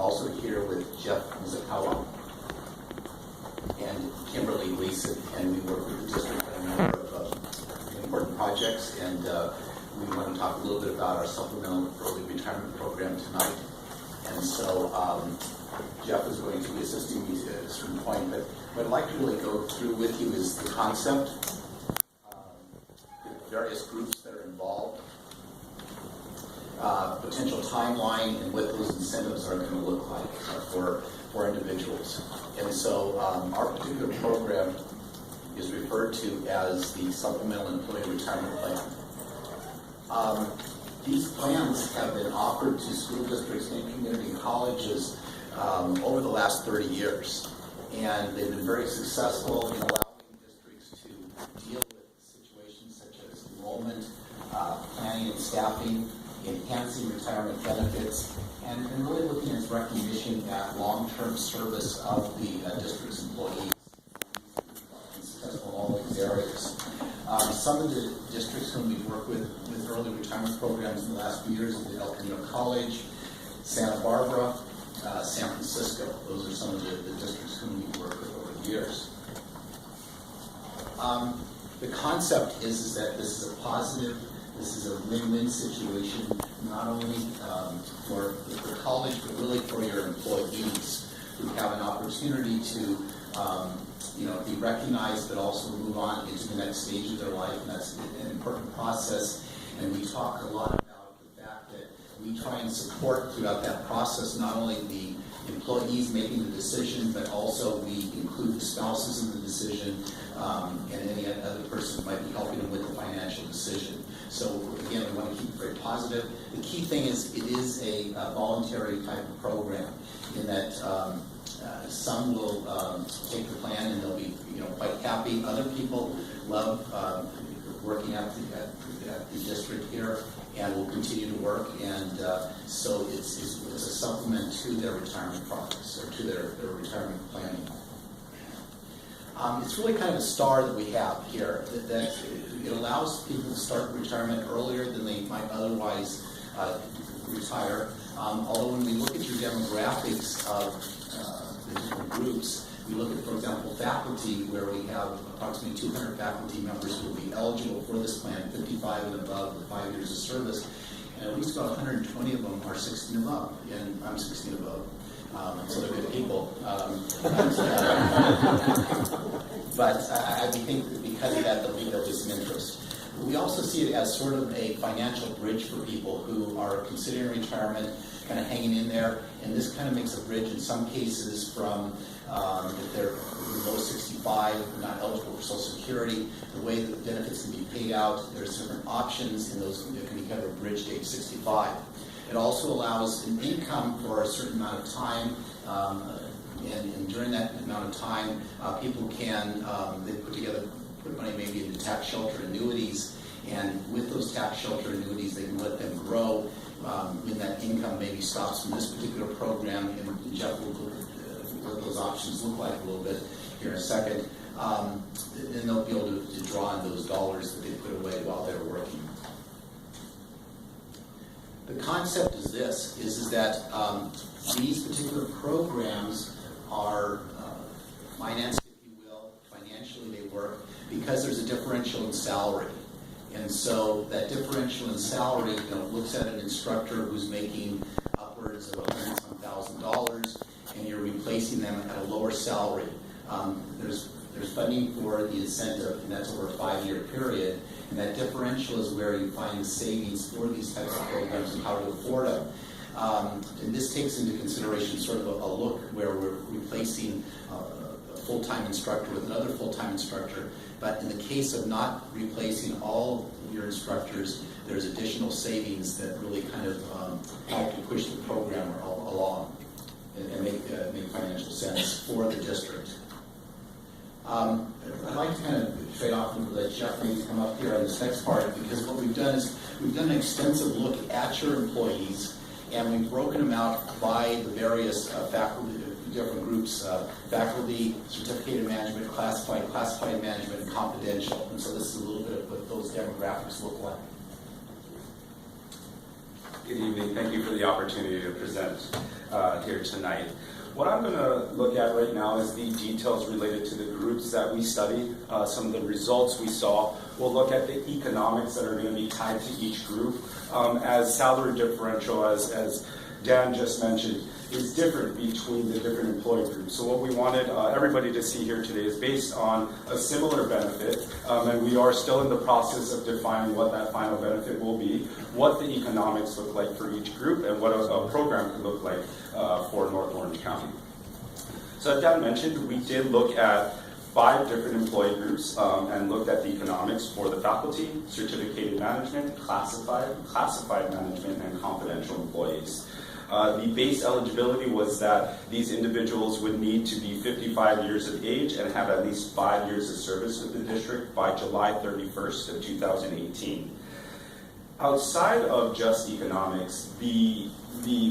Also here with Jeff Mizakawa and Kimberly Gleason, and we work with the district on a number of important projects, and we want to talk a little bit about our supplemental early retirement program tonight. And so Jeff is going to be assisting me to a certain point, but what I'd like to really go through with you is the concept, the various groups that are involved, potential timeline, and what those incentives are going to look like for individuals. And so our particular program is referred to as the Supplemental Employee Retirement Plan. These plans have been offered to school districts and community colleges over the last 30 years. And they've been very successful in allowing districts to deal with situations such as enrollment, planning and staffing, enhancing retirement benefits, and really looking at recognition at long-term service of the district's employees. And successful in all these areas. Some of the districts whom we've worked with early retirement programs in the last few years is El Camino College, Santa Barbara, San Francisco. Those are some of the districts whom we've worked with over the years. The concept is that this is a positive, this is a win-win situation, not only for college, but really for your employees who have an opportunity to be recognized, but also move on into the next stage of their life, and that's an important process. And we talk a lot about the fact that we try and support throughout that process not only the employees making the decision, but also we include the spouses in the decision, and any other person who might be helping them with the financial decision. So again, we want to keep it very positive. The key thing is it is a voluntary type of program in that some will take the plan and they'll be quite happy. Other people love working at the district here and will continue to work, and so it's a supplement to their retirement process or to their retirement planning. It's really kind of a star that we have here that it allows people to start retirement earlier than they might otherwise retire. Although when we look at your demographics of the different groups, we look at, for example, faculty, where we have approximately 200 faculty members who will be eligible for this plan, 55 and above with 5 years of service, and at least about 120 of them are 60 and above, and I'm 60 and above. So they're good people. But I think that because of that, there'll be some interest. We also see it as sort of a financial bridge for people who are considering retirement, kind of hanging in there, and this kind of makes a bridge in some cases from if they're below 65, not eligible for Social Security, the way that the benefits can be paid out, there's different options, and those can be kind of a bridge to age 65. It also allows an income for a certain amount of time, and during that amount of time, people can they put money maybe into tax shelter annuities, and with those tax shelter annuities, they can let them grow when that income maybe stops from this particular program, and Jeff will look at what those options look like a little bit here in a second. Then they'll be able to draw on those dollars that they put away while they're working. The concept is this, is that these particular programs are financed, if you will, financially they work, because there's a differential in salary. And so that differential in salary looks at an instructor who's making upwards of $100,000, and you're replacing them at a lower salary. There's funding for the incentive, and that's over a 5-year period. And that differential is where you find the savings for these types of programs and how to afford them. And this takes into consideration sort of a look where we're replacing a full-time instructor with another full-time instructor. But in the case of not replacing all of your instructors, there's additional savings that really kind of help to push the program along and make financial sense for the district. I'd like to kind of trade off and let Jeff maybe come up here on this next part, because what we've done is we've done an extensive look at your employees, and we've broken them out by the various faculty, different groups, faculty, certificated management, classified management, and confidential. And so this is a little bit of what those demographics look like. Good evening. Thank you for the opportunity to present here tonight. What I'm going to look at right now is the details related to the groups that we study, some of the results we saw. We'll look at the economics that are going to be tied to each group, as salary differential, as Dan just mentioned, is different between the different employee groups. So what we wanted everybody to see here today is based on a similar benefit, and we are still in the process of defining what that final benefit will be, what the economics look like for each group, and what a program could look like for North Orange County. So as Dan mentioned, we did look at 5 different employee groups and looked at the economics for the faculty, certificated management, classified management, and confidential employees. The base eligibility was that these individuals would need to be 55 years of age and have at least 5 years of service with the district by July 31st of 2018. Outside of just economics, the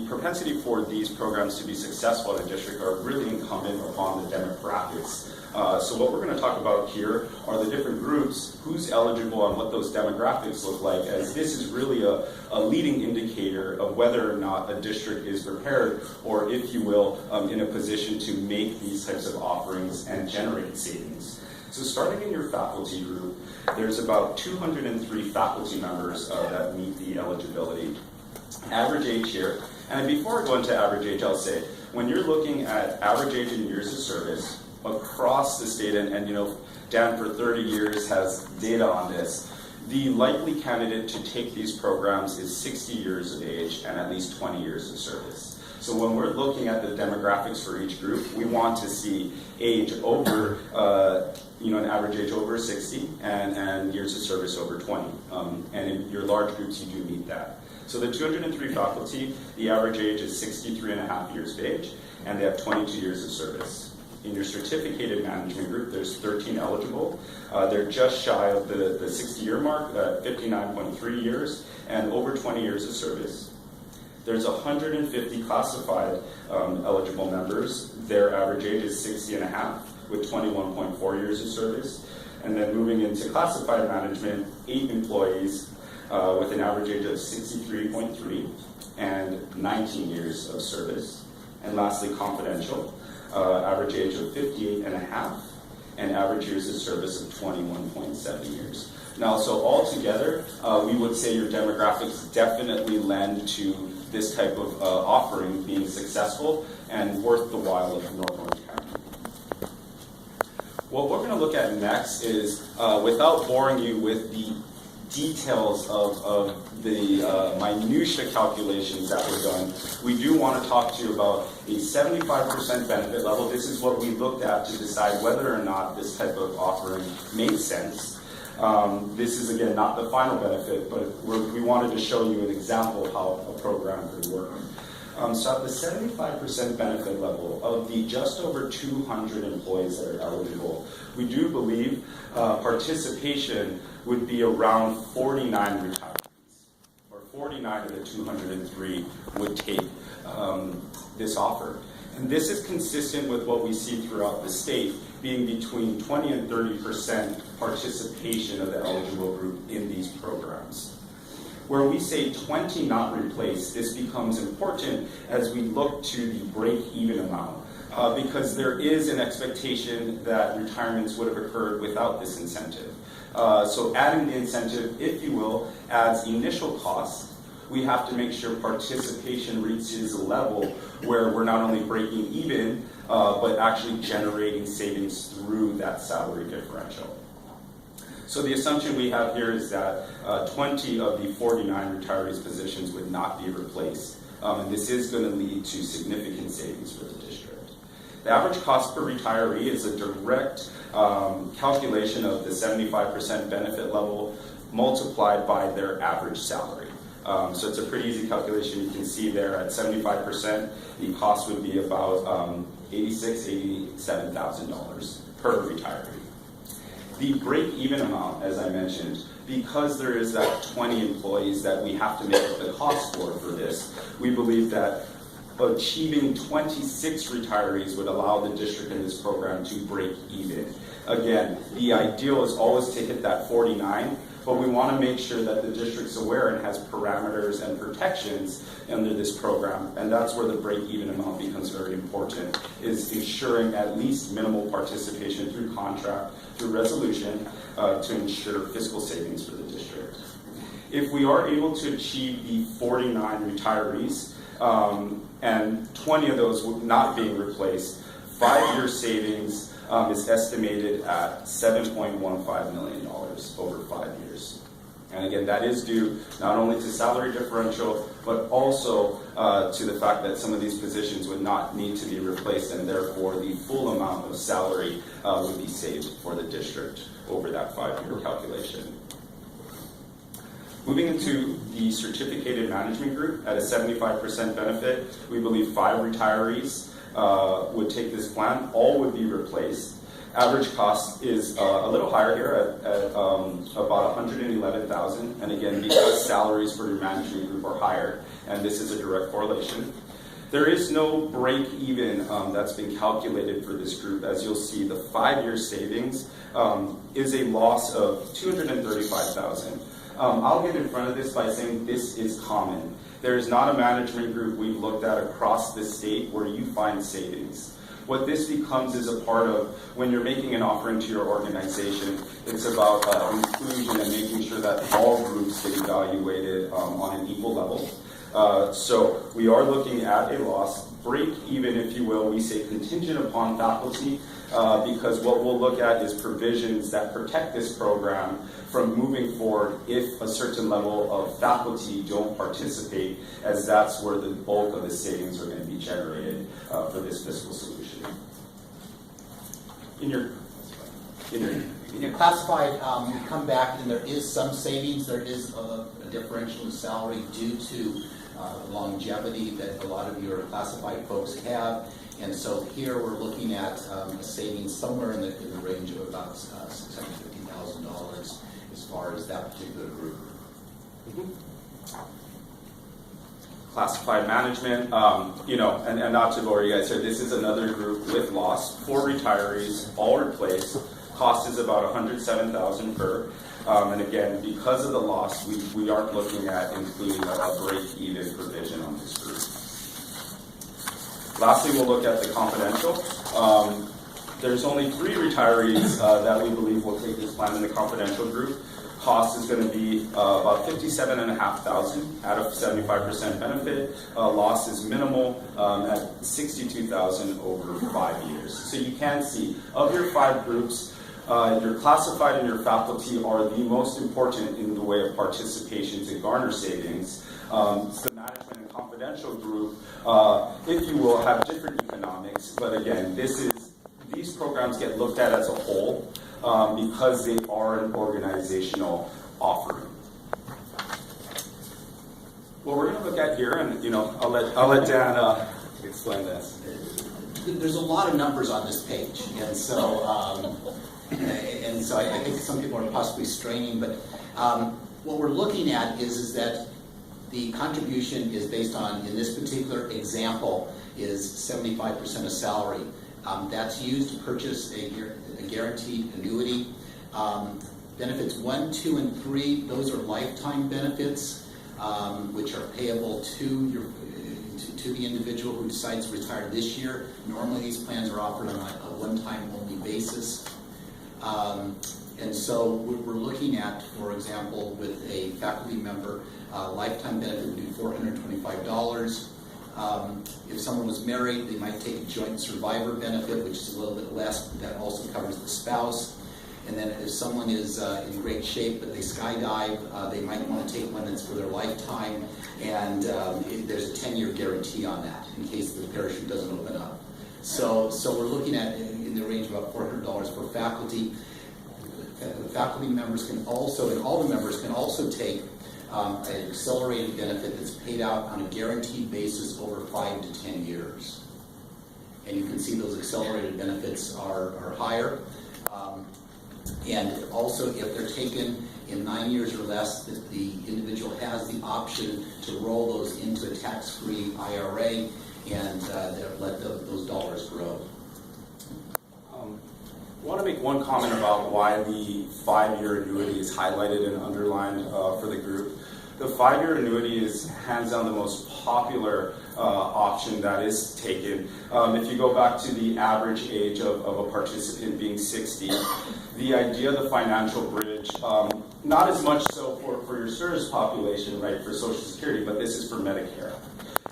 propensity for these programs to be successful in a district are really incumbent upon the demographics. So what we're going to talk about here are the different groups, who's eligible, and what those demographics look like, as this is really a leading indicator of whether or not a district is prepared, or if you will, in a position to make these types of offerings and generate savings. So starting in your faculty group, there's about 203 faculty members that meet the eligibility. Average age here, and before I go into average age, I'll say, when you're looking at average age in years of service across the state, and you know, Dan for 30 years has data on this, the likely candidate to take these programs is 60 years of age and at least 20 years of service. So when we're looking at the demographics for each group, we want to see age over, an average age over 60 and years of service over 20. And in your large groups, you do meet that. So the 203 faculty, the average age is 63 and a half years of age, and they have 22 years of service. In your certificated management group, there's 13 eligible. They're just shy of the 60-year mark, 59.3 years, and over 20 years of service. There's 150 classified eligible members. Their average age is 60 and a half, with 21.4 years of service. And then moving into classified management, 8 employees with an average age of 63.3 and 19 years of service. And lastly, confidential, average age of 58 and a half and average years of service of 21.7 years. Now, so altogether, we would say your demographics definitely lend to this type of offering being successful and worth the while of North Orange County. What we're going to look at next is, without boring you with the details of the minutia calculations that were done, we do want to talk to you about a 75% benefit level. This is what we looked at to decide whether or not this type of offering made sense. This is, again, not the final benefit, but we wanted to show you an example of how a program could work. So at the 75% benefit level of the just over 200 employees that are eligible, we do believe participation would be around 49 retirees, or 49 of the 203 would take this offer. And this is consistent with what we see throughout the state, being between 20 and 30% participation of the eligible group in these programs. Where we say 20 not replaced, this becomes important as we look to the break-even amount, because there is an expectation that retirements would have occurred without this incentive. So adding the incentive, if you will, adds initial costs. We have to make sure participation reaches a level where we're not only breaking even, but actually generating savings through that salary differential. So the assumption we have here is that 20 of the 49 retirees' positions would not be replaced, and this is going to lead to significant savings for the district. The average cost per retiree is a direct calculation of the 75% benefit level multiplied by their average salary. So it's a pretty easy calculation. You can see there at 75%, the cost would be about $86,000, $87,000 per retiree. The break-even amount, as I mentioned, because there is that 20 employees that we have to make up the cost for this, we believe that achieving 26 retirees would allow the district in this program to break even. Again, the ideal is always to hit that 49, but we want to make sure that the district's aware and has parameters and protections under this program, and that's where the break-even amount becomes very important, is ensuring at least minimal participation through contract, through resolution, to ensure fiscal savings for the district. If we are able to achieve the 49 retirees, and 20 of those not being replaced, 5-year savings is estimated at $7.15 million over 5 years. And again, that is due not only to salary differential, but also to the fact that some of these positions would not need to be replaced, and therefore the full amount of salary would be saved for the district over that 5-year calculation. Moving into the certificated management group at a 75% benefit, we believe 5 retirees would take this plan. All would be replaced. Average cost is a little higher here at about $111,000, and again, because salaries for your management group are higher, and this is a direct correlation. There is no break-even that's been calculated for this group. As you'll see, the 5-year savings is a loss of $235,000. I'll get in front of this by saying this is common. There is not a management group we've looked at across the state where you find savings. What this becomes is a part of when you're making an offering to your organization, it's about inclusion and making sure that all groups get evaluated on an equal level. So we are looking at a loss, break even, if you will. We say contingent upon faculty, because what we'll look at is provisions that protect this program from moving forward if a certain level of faculty don't participate, as that's where the bulk of the savings are going to be generated for this fiscal solution. In your classified, you come back and there is some savings. There is a differential in salary due to longevity that a lot of your classified folks have. And so here we're looking at a savings somewhere in the range of about $650,000 as far as that particular group. Classified management, and not to bore you guys here, this is another group with loss, 4 retirees, all replaced. Cost is about $107,000 per. And again, because of the loss, we aren't looking at including a break-even provision on this group. Lastly, we'll look at the confidential. There's only 3 retirees that we believe will take this plan in the confidential group. Cost is going to be about $57,500 out of 75% benefit. Loss is minimal at $62,000 over 5 years. So you can see, of your 5 groups, your classified and your faculty are the most important in the way of participation to garner savings. The management and confidential group, if you will, have different economics, but again, these programs get looked at as a whole because they are an organizational offering. What we're going to look at here, and I'll let Dan explain this. There's a lot of numbers on this page, and so I think some people are possibly straining, but what we're looking at is that the contribution is based on, in this particular example, is 75% of salary. That's used to purchase a guaranteed annuity. Benefits 1, 2, and 3, those are lifetime benefits, which are payable to the individual who decides to retire this year. Normally these plans are offered on a one-time only basis. And so we're looking at, for example, with a faculty member, lifetime benefit would be $425. If someone was married, they might take a joint survivor benefit, which is a little bit less, but that also covers the spouse. And then if someone is in great shape but they skydive, they might want to take one that's for their lifetime, and there's a 10-year guarantee on that in case the parachute doesn't open up. So we're looking at in the range of about $400 for faculty. Faculty members can also, and all the members can also take an accelerated benefit that's paid out on a guaranteed basis over 5 to 10 years. And you can see those accelerated benefits are higher. And also, if they're taken in 9 years or less, the individual has the option to roll those into a tax-free IRA and let those dollars grow. I want to make make one comment about why the 5-year annuity is highlighted and underlined for the group. The 5-year annuity is hands down the most popular option that is taken. If you go back to the average age of a participant being 60, the idea of the financial bridge, not as much so for your service population, right, for Social Security, but this is for Medicare.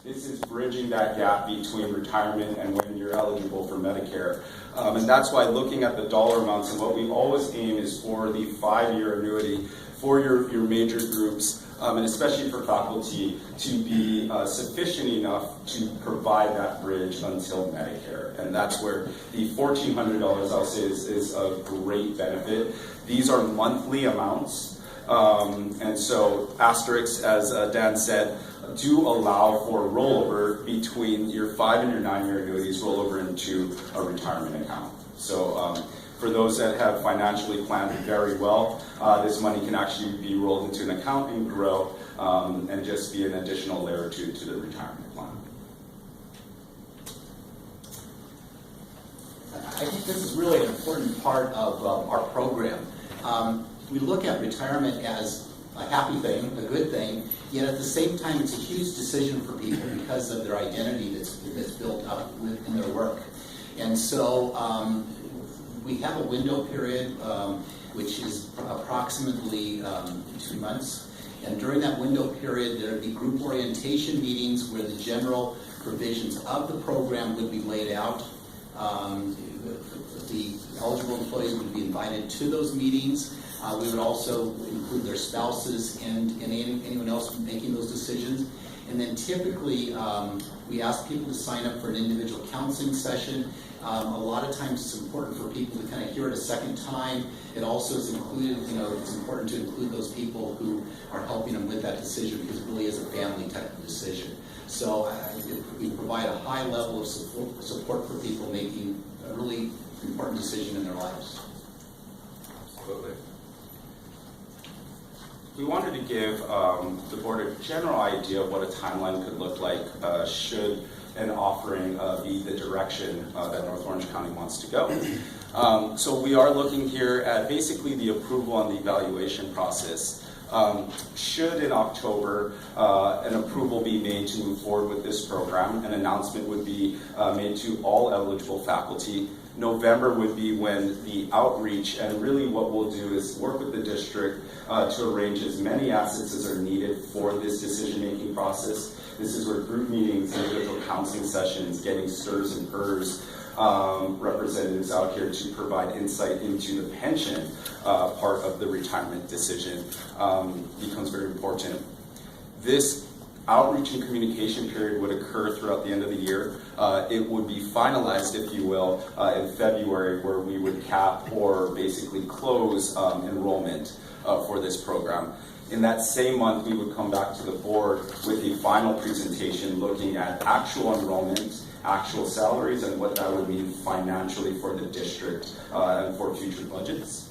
This is bridging that gap between retirement and when you're eligible for Medicare. And that's why looking at the dollar amounts, and what we always aim is for the 5-year annuity for your major groups, and especially for faculty, to be sufficient enough to provide that bridge until Medicare. And that's where the $1,400, I'll say, is a great benefit. These are monthly amounts. And so asterisks, as Dan said, do allow for rollover between your 5 and your 9-year annuities rollover into a retirement account. So for those that have financially planned very well, this money can actually be rolled into an account and grow and just be an additional layer to the retirement plan. I think this is really an important part of our program. We look at retirement as a happy thing, a good thing, yet at the same time it's a huge decision for people because of their identity that's built up in their work. And so we have a window period which is approximately 2 months. And during that window period, there would be group orientation meetings where the general provisions of the program would be laid out. The eligible employees would be invited to those meetings. We would also include their spouses and anyone else making those decisions. And then typically, we ask people to sign up for an individual counseling session. A lot of times it's important for people to kind of hear it a second time. It also is included, it's important to include those people who are helping them with that decision because it really is a family type of decision. So we provide a high level of support for people making a really important decision in their lives. Absolutely. We wanted to give the board a general idea of what a timeline could look like should an offering be the direction that North Orange County wants to go. So we are looking here at basically the approval and the evaluation process. Should in October an approval be made to move forward with this program, an announcement would be made to all eligible faculty. November would be when the outreach, and really what we'll do is work with the district to arrange as many assets as are needed for this decision-making process. This is where group meetings, individual counseling sessions, getting SERS and PERS representatives out here to provide insight into the pension part of the retirement decision becomes very important. This outreach and communication period would occur throughout the end of the year. It would be finalized, if you will, in February, where we would cap or basically close enrollment for this program. In that same month, we would come back to the board with a final presentation looking at actual enrollment, actual salaries, and what that would mean financially for the district and for future budgets.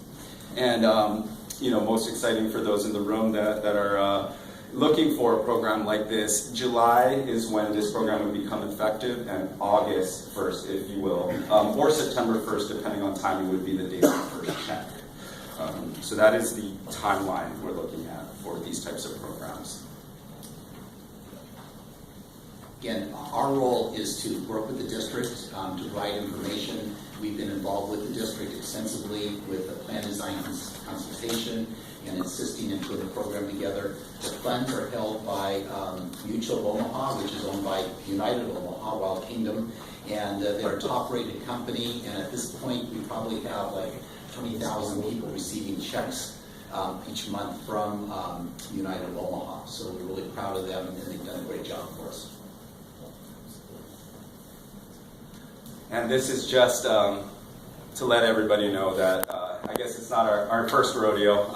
And most exciting for those in the room that are looking for a program like this, July is when this program would become effective, and August 1st, if you will, or September 1st, depending on timing, would be the date of the first check. So that is the timeline we're looking at for these types of programs. Again, our role is to work with the district to provide information. We've been involved with the district extensively with the plan design consultation and assisting in putting the program together. The funds are held by Mutual of Omaha, which is owned by United of Omaha, Wild Kingdom, and they're a top-rated company. And at this point, we probably have like 20,000 people receiving checks each month from United of Omaha. So we're really proud of them, and they've done a great job for us. And this is just to let everybody know that I guess it's not our first rodeo.